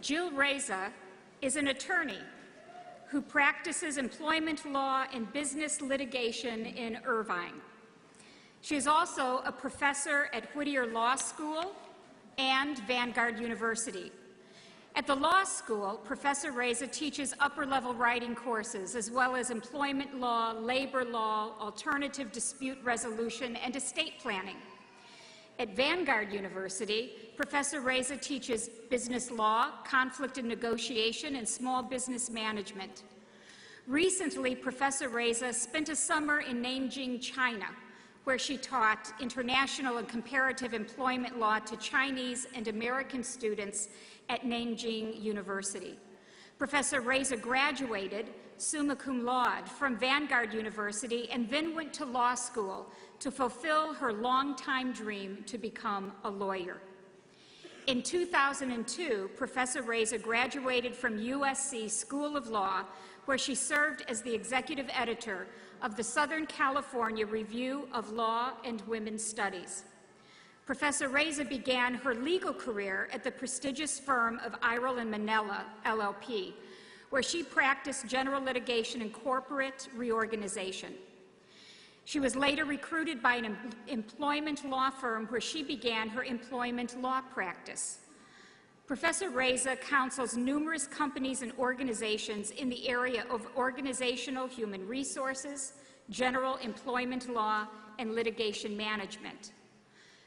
Jill Reza is an attorney who practices employment law and business litigation in Irvine. She is also a professor at Whittier Law School and Vanguard University. At the law school, Professor Reza teaches upper-level writing courses as well as employment law, labor law, alternative dispute resolution, and estate planning. At Vanguard University, Professor Reza teaches business law, conflict and negotiation, and small business management. Recently, Professor Reza spent a summer in Nanjing, China, where she taught international and comparative employment law to Chinese and American students at Nanjing University. Professor Reza graduated summa cum laude from Vanguard University and then went to law school to fulfill her longtime dream to become a lawyer. In 2002, Professor Reza graduated from USC School of Law, where she served as the executive editor of the Southern California Review of Law and Women's Studies. Professor Reza began her legal career at the prestigious firm of Irell and Manella, LLP, where she practiced general litigation and corporate reorganization. She was later recruited by an employment law firm where she began her employment law practice. Professor Reza counsels numerous companies and organizations in the area of organizational human resources, general employment law, and litigation management.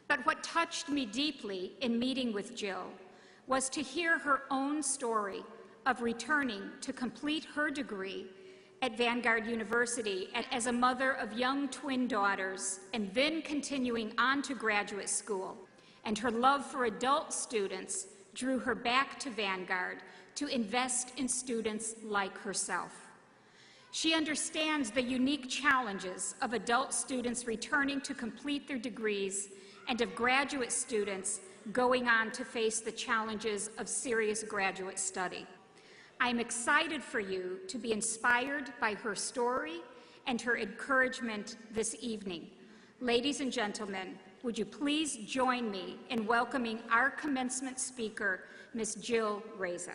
But what touched me deeply in meeting with Jill was to hear her own story of returning to complete her degree at Vanguard University as a mother of young twin daughters and then continuing on to graduate school. And her love for adult students drew her back to Vanguard to invest in students like herself. She understands the unique challenges of adult students returning to complete their degrees and of graduate students going on to face the challenges of serious graduate study. I'm excited for you to be inspired by her story and her encouragement this evening. Ladies and gentlemen, would you please join me in welcoming our commencement speaker, Ms. Jill Reza.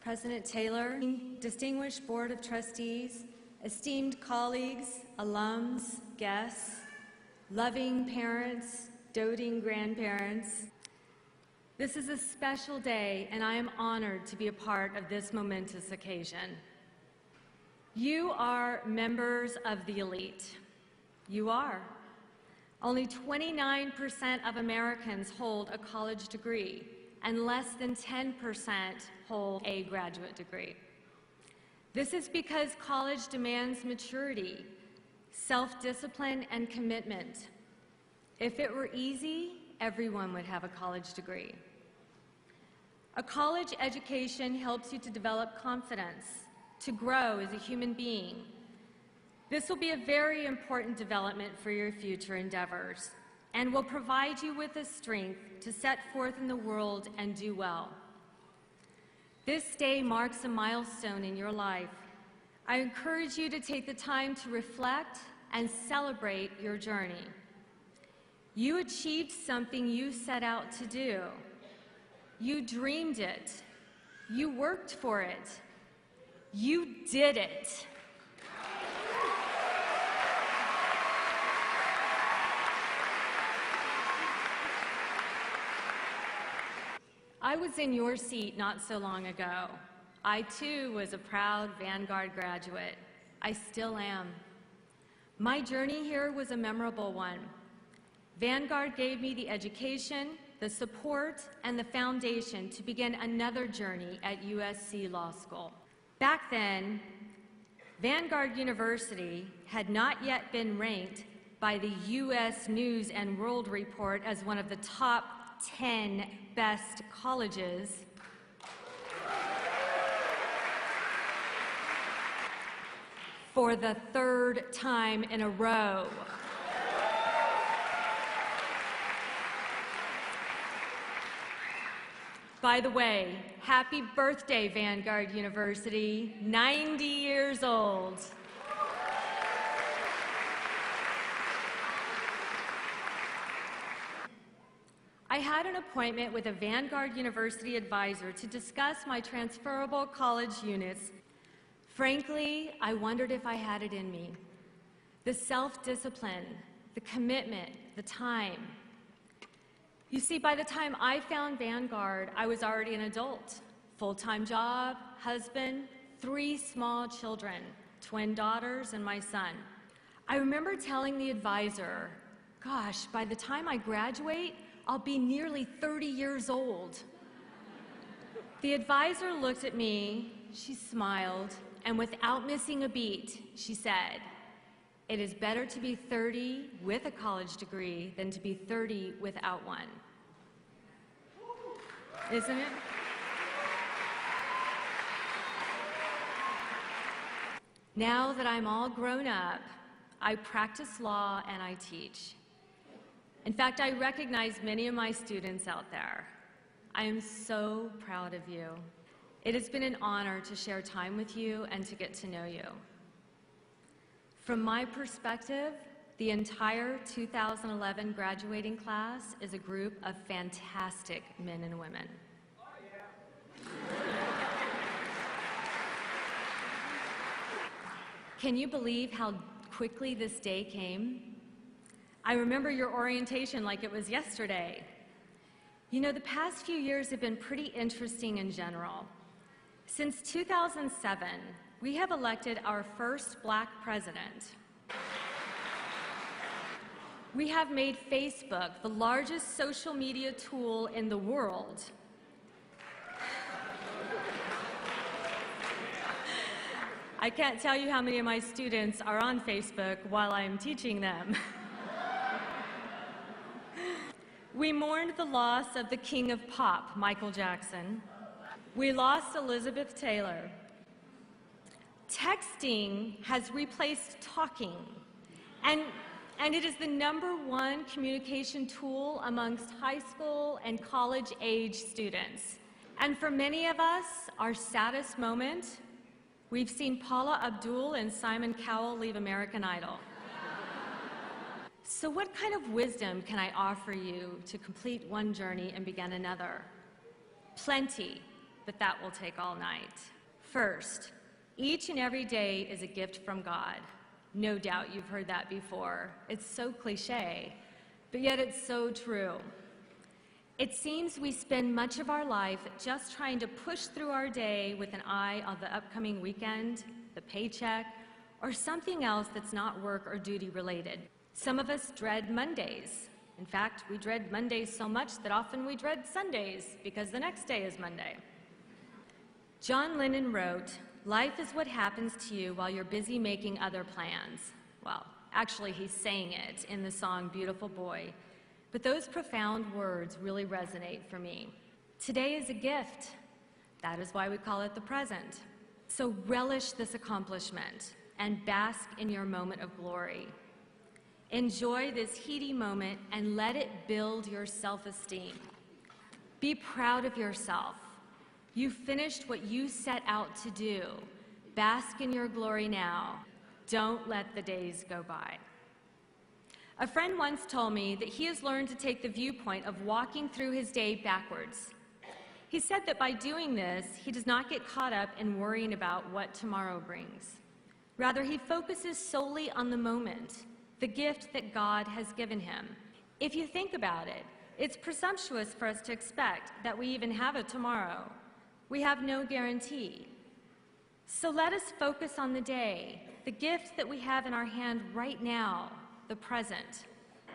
President Taylor, distinguished Board of Trustees, esteemed colleagues, alums, guests, loving parents, doting grandparents, this is a special day, and I am honored to be a part of this momentous occasion. You are members of the elite. You are. Only 29% of Americans hold a college degree, and less than 10% hold a graduate degree. This is because college demands maturity, self-discipline, and commitment. If it were easy, everyone would have a college degree. A college education helps you to develop confidence, to grow as a human being. This will be a very important development for your future endeavors and will provide you with the strength to set forth in the world and do well. This day marks a milestone in your life. I encourage you to take the time to reflect and celebrate your journey. You achieved something you set out to do. You dreamed it. You worked for it. You did it. I was in your seat not so long ago. I too was a proud Vanguard graduate. I still am. My journey here was a memorable one. Vanguard gave me the education, the support, and the foundation to begin another journey at USC Law School. Back then, Vanguard University had not yet been ranked by the U.S. News and World Report as one of the top 10 best colleges. For the third time in a row. By the way, happy birthday, Vanguard University, 90 years old. I had an appointment with a Vanguard University advisor to discuss my transferable college units. Frankly, I wondered if I had it in me. The self-discipline, the commitment, the time. You see, by the time I found Vanguard, I was already an adult. Full-time job, husband, 3 small children, twin daughters and my son. I remember telling the advisor, gosh, by the time I graduate, I'll be nearly 30 years old. The advisor looked at me, she smiled, and without missing a beat, she said, "It is better to be 30 with a college degree than to be 30 without one." Isn't it? Now that I'm all grown up, I practice law and I teach. In fact, I recognize many of my students out there. I am so proud of you. It has been an honor to share time with you and to get to know you. From my perspective, the entire 2011 graduating class is a group of fantastic men and women. Can you believe how quickly this day came? I remember your orientation like it was yesterday. You know, the past few years have been pretty interesting in general. Since 2007, we have elected our first Black president. We have made Facebook the largest social media tool in the world. I can't tell you how many of my students are on Facebook while I'm teaching them. We mourned the loss of the king of pop, Michael Jackson. We lost Elizabeth Taylor. Texting has replaced talking, and it is the #1 communication tool amongst high school and college-age students. And for many of us, our saddest moment, we've seen Paula Abdul and Simon Cowell leave American Idol. So what kind of wisdom can I offer you to complete one journey and begin another? Plenty, but that will take all night. First, each and every day is a gift from God. No doubt you've heard that before. It's so cliche, but yet it's so true. It seems we spend much of our life just trying to push through our day with an eye on the upcoming weekend, the paycheck, or something else that's not work or duty related. Some of us dread Mondays. In fact, we dread Mondays so much that often we dread Sundays because the next day is Monday. John Lennon wrote, "Life is what happens to you while you're busy making other plans." Well, actually he sang it in the song Beautiful Boy, but those profound words really resonate for me. Today is a gift. That is why we call it the present. So relish this accomplishment and bask in your moment of glory. Enjoy this heady moment and let it build your self-esteem. Be proud of yourself. You finished what you set out to do. Bask in your glory now. Don't let the days go by. A friend once told me that he has learned to take the viewpoint of walking through his day backwards. He said that by doing this, he does not get caught up in worrying about what tomorrow brings. Rather, he focuses solely on the moment, the gift that God has given him. If you think about it, it's presumptuous for us to expect that we even have a tomorrow. We have no guarantee. So let us focus on the day, the gift that we have in our hand right now, the present.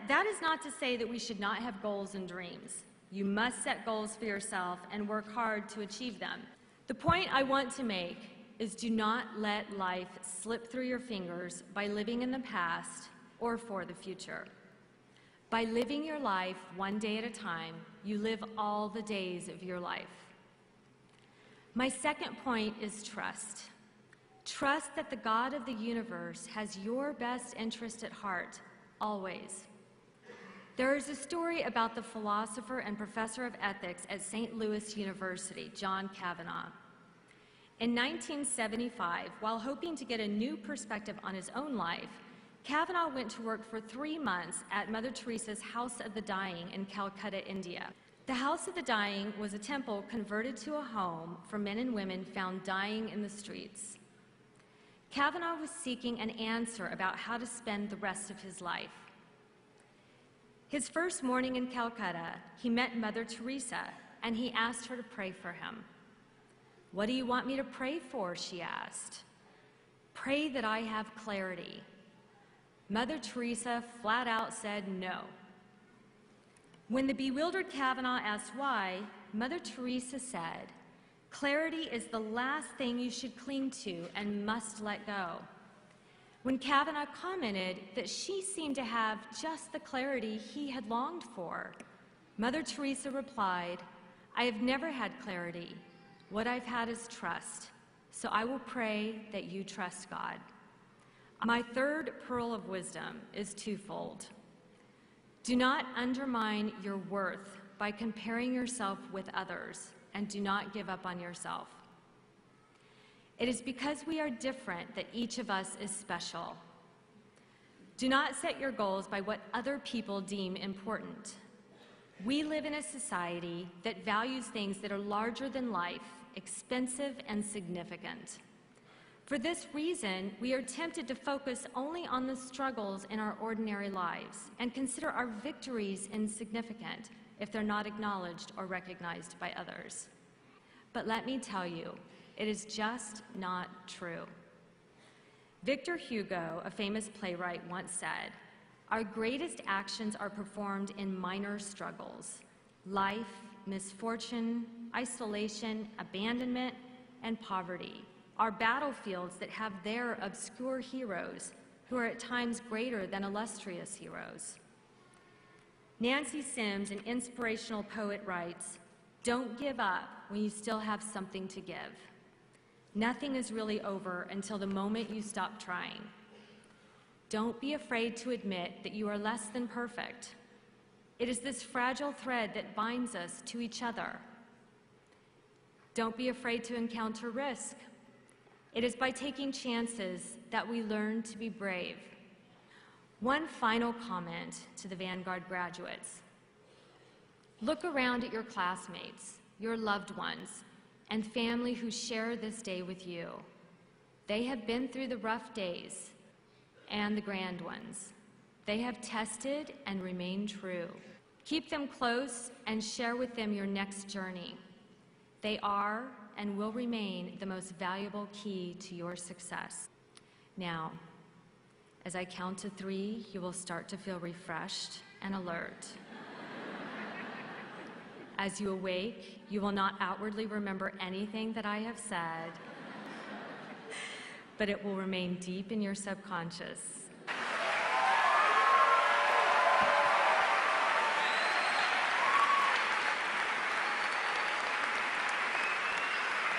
That is not to say that we should not have goals and dreams. You must set goals for yourself and work hard to achieve them. The point I want to make is do not let life slip through your fingers by living in the past or for the future. By living your life one day at a time, you live all the days of your life. My second point is trust. Trust that the God of the universe has your best interest at heart, always. There is a story about the philosopher and professor of ethics at St. Louis University, John Kavanaugh. In 1975, while hoping to get a new perspective on his own life, Kavanaugh went to work for 3 months at Mother Teresa's House of the Dying in Calcutta, India. The House of the Dying was a temple converted to a home for men and women found dying in the streets. Kavanaugh was seeking an answer about how to spend the rest of his life. His first morning in Calcutta, he met Mother Teresa, and he asked her to pray for him. "What do you want me to pray for?" she asked. "Pray that I have clarity." Mother Teresa flat out said no. When the bewildered Kavanaugh asked why, Mother Teresa said, "Clarity is the last thing you should cling to and must let go." When Kavanaugh commented that she seemed to have just the clarity he had longed for, Mother Teresa replied, "I have never had clarity. What I've had is trust, so I will pray that you trust God." My third pearl of wisdom is twofold. Do not undermine your worth by comparing yourself with others, and do not give up on yourself. It is because we are different that each of us is special. Do not set your goals by what other people deem important. We live in a society that values things that are larger than life, expensive, and significant. For this reason, we are tempted to focus only on the struggles in our ordinary lives and consider our victories insignificant if they're not acknowledged or recognized by others. But let me tell you, it is just not true. Victor Hugo, a famous playwright, once said, "Our greatest actions are performed in minor struggles: life, misfortune, isolation, abandonment, and poverty are battlefields that have their obscure heroes who are at times greater than illustrious heroes." Nancy Sims, an inspirational poet, writes, "Don't give up when you still have something to give. Nothing is really over until the moment you stop trying. Don't be afraid to admit that you are less than perfect. It is this fragile thread that binds us to each other. Don't be afraid to encounter risk. It is by taking chances that we learn to be brave." One final comment to the Vanguard graduates. Look around at your classmates, your loved ones, and family who share this day with you. They have been through the rough days and the grand ones. They have tested and remained true. Keep them close and share with them your next journey. They are and will remain the most valuable key to your success. Now, as I count to 3, you will start to feel refreshed and alert. As you awake, you will not outwardly remember anything that I have said, but it will remain deep in your subconscious.